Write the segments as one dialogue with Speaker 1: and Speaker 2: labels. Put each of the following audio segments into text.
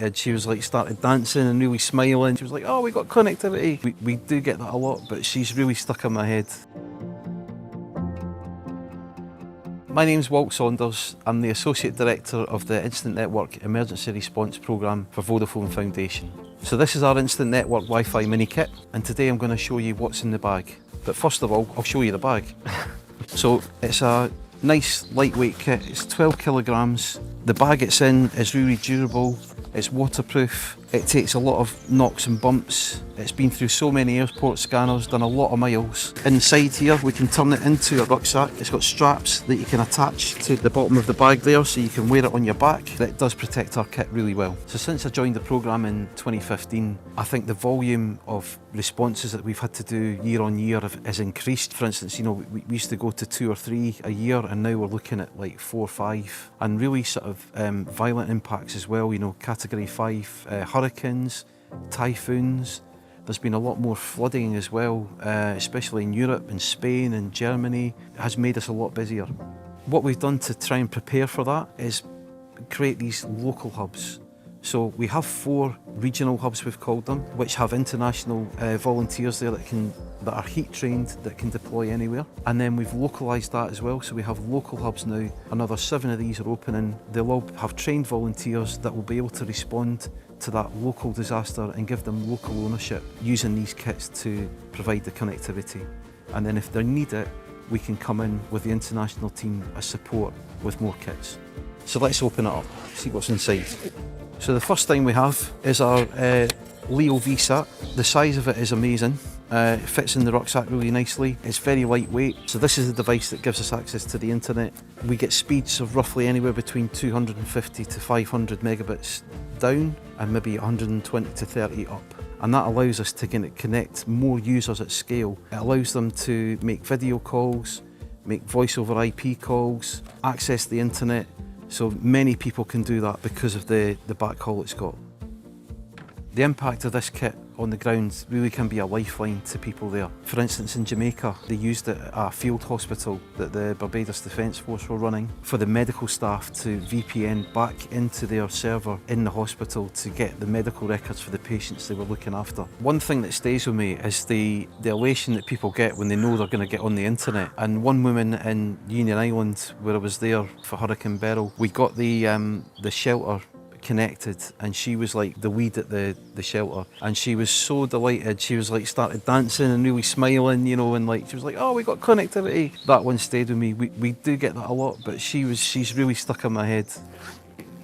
Speaker 1: And she was like started dancing and really smiling. She was like, oh, we got connectivity. We do get that a lot, but she's really stuck in my head. My name's Walt Saunders. I'm the Associate Director of the Instant Network Emergency Response Programme for Vodafone Foundation. So this is our Instant Network Wi-Fi mini kit, and today I'm going to show you what's in the bag. But first of all, I'll show you the bag. So it's a nice lightweight kit, it's 12 kilograms. The bag it's in is really durable, it's waterproof, it takes a lot of knocks and bumps. It's been through so many airport scanners, done a lot of miles. Inside here we can turn it into a rucksack. It's got straps that you can attach to the bottom of the bag there so you can wear it on your back. It does protect our kit really well. So since I joined the programme in 2015, I think the volume of responses that we've had to do year on year has increased. For instance, you know, we used to go to 2 or 3 a year, and now we're looking at like 4 or 5, and really sort of violent impacts as well, you know, category 5 hurricanes, typhoons. There's been a lot more flooding as well, especially in Europe and Spain and Germany. It has made us a lot busier. What we've done to try and prepare for that is create these local hubs. So we have 4 regional hubs, we've called them, which have international volunteers there that are heat trained, that can deploy anywhere. And then we've localised that as well, so we have local hubs now. Another 7 of these are opening. They'll all have trained volunteers that will be able to respond to that local disaster and give them local ownership using these kits to provide the connectivity. And then if they need it, we can come in with the international team as support with more kits. So let's open it up, see what's inside. So the first thing we have is our Leo VSAT. The size of it is amazing. It fits in the rucksack really nicely. It's very lightweight. So this is the device that gives us access to the internet. We get speeds of roughly anywhere between 250 to 500 megabits down and maybe 120 to 30 up. And that allows us to connect more users at scale. It allows them to make video calls, make voice over IP calls, access the internet. So many people can do that because of the backhaul it's got. The impact of this kit on the ground really can be a lifeline to people there. For instance, in Jamaica, they used it at a field hospital that the Barbados Defence Force were running for the medical staff to VPN back into their server in the hospital to get the medical records for the patients they were looking after. One thing that stays with me is the elation that people get when they know they're going to get on the internet. And one woman in Union Island, where I was there for Hurricane Beryl, we got the shelter connected, and she was like the weed at the shelter, and she was so delighted. She was like started dancing and really smiling, you know, and like she was like, oh, we got connectivity. That one stayed with me. We do get that a lot, but she's really stuck in my head.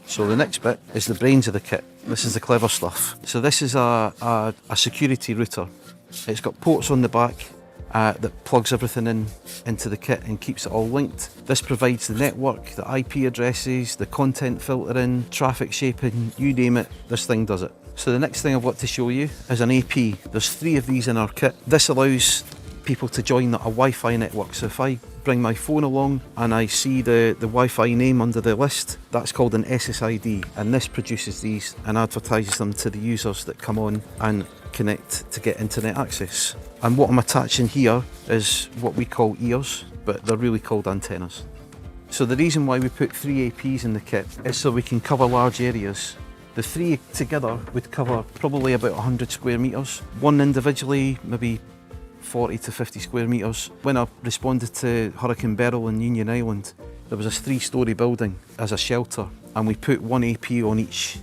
Speaker 1: So the next bit is the brains of the kit. This is the clever stuff. So this is a security router. It's got ports on the back that plugs everything into the kit and keeps it all linked. This provides the network, the IP addresses, the content filtering, traffic shaping, you name it, this thing does it. So the next thing I've got to show you is an AP. There's 3 of these in our kit. This allows people to join a Wi-Fi network. So if I bring my phone along and I see the Wi-Fi name under the list, that's called an SSID, and this produces these and advertises them to the users that come on and connect to get internet access. And what I'm attaching here is what we call ears, but they're really called antennas. So the reason why we put 3 APs in the kit is so we can cover large areas. The 3 together would cover probably about 100 square metres. One individually, maybe 40 to 50 square metres. When I responded to Hurricane Beryl in Union Island, there was a 3-storey building as a shelter, and we put 1 AP on each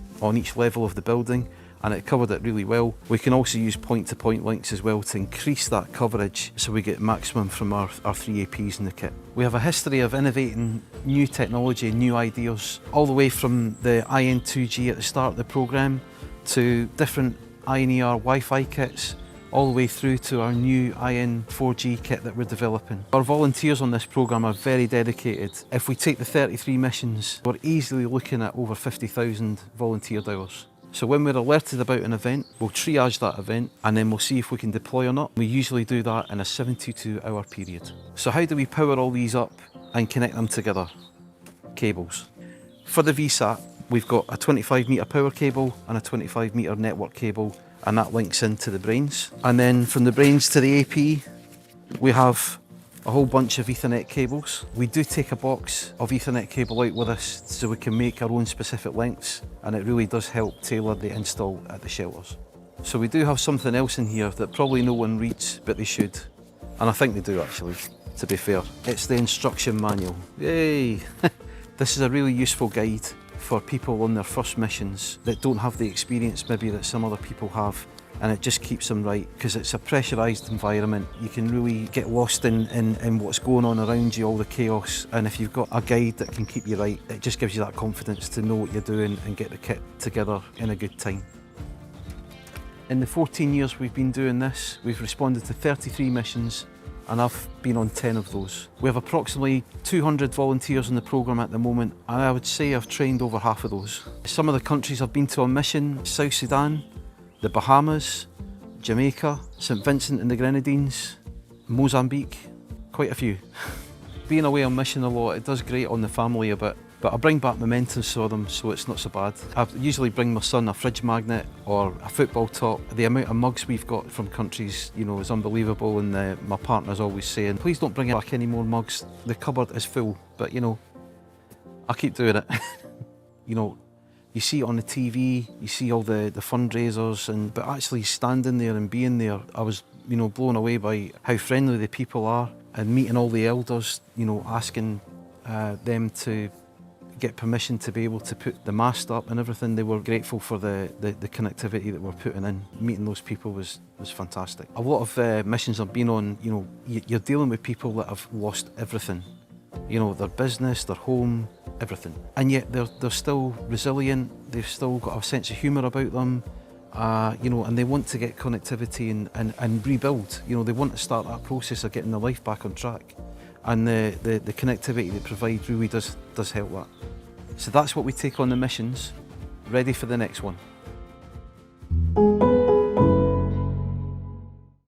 Speaker 1: level of the building, and it covered it really well. We can also use point-to-point links as well to increase that coverage so we get maximum from our 3 APs in the kit. We have a history of innovating new technology, new ideas, all the way from the IN2G at the start of the programme to different INER Wi-Fi kits, all the way through to our new IN4G kit that we're developing. Our volunteers on this programme are very dedicated. If we take the 33 missions, we're easily looking at over 50,000 volunteered hours. So when we're alerted about an event, we'll triage that event and then we'll see if we can deploy or not. We usually do that in a 72-hour period. So how do we power all these up and connect them together? Cables. For the VSAT, we've got a 25-metre power cable and a 25-metre network cable, and that links into the brains. And then from the brains to the AP, we have a whole bunch of Ethernet cables. We do take a box of Ethernet cable out with us so we can make our own specific lengths, and it really does help tailor the install at the shelters. So we do have something else in here that probably no one reads, but they should. And I think they do actually, to be fair. It's the instruction manual. Yay! This is a really useful guide for people on their first missions that don't have the experience maybe that some other people have, and it just keeps them right because it's a pressurised environment. You can really get lost in what's going on around you, all the chaos, and if you've got a guide that can keep you right, it just gives you that confidence to know what you're doing and get the kit together in a good time. In the 14 years we've been doing this, we've responded to 33 missions, and I've been on 10 of those. We have approximately 200 volunteers in the programme at the moment, and I would say I've trained over half of those. Some of the countries I've been to on mission: South Sudan, the Bahamas, Jamaica, St Vincent and the Grenadines, Mozambique, quite a few. Being away on mission a lot, it does grate on the family a bit, but I bring back mementos for them, so it's not so bad. I usually bring my son a fridge magnet or a football top. The amount of mugs we've got from countries, you know, is unbelievable, and my partner's always saying, please don't bring back any more mugs, the cupboard is full, but you know, I keep doing it. You know, you see it on the TV, you see all the fundraisers, but actually standing there and being there, I was, you know, blown away by how friendly the people are, and meeting all the elders, you know, asking them to get permission to be able to put the mast up and everything. They were grateful for the connectivity that we're putting in. Meeting those people was fantastic. A lot of missions I've been on, you know, you're dealing with people that have lost everything. You know, their business, their home, everything. And yet they're still resilient, they've still got a sense of humour about them, you know, and they want to get connectivity and rebuild. You know, they want to start that process of getting their life back on track. And the connectivity they provide really does help that. So that's what we take on the missions, ready for the next one.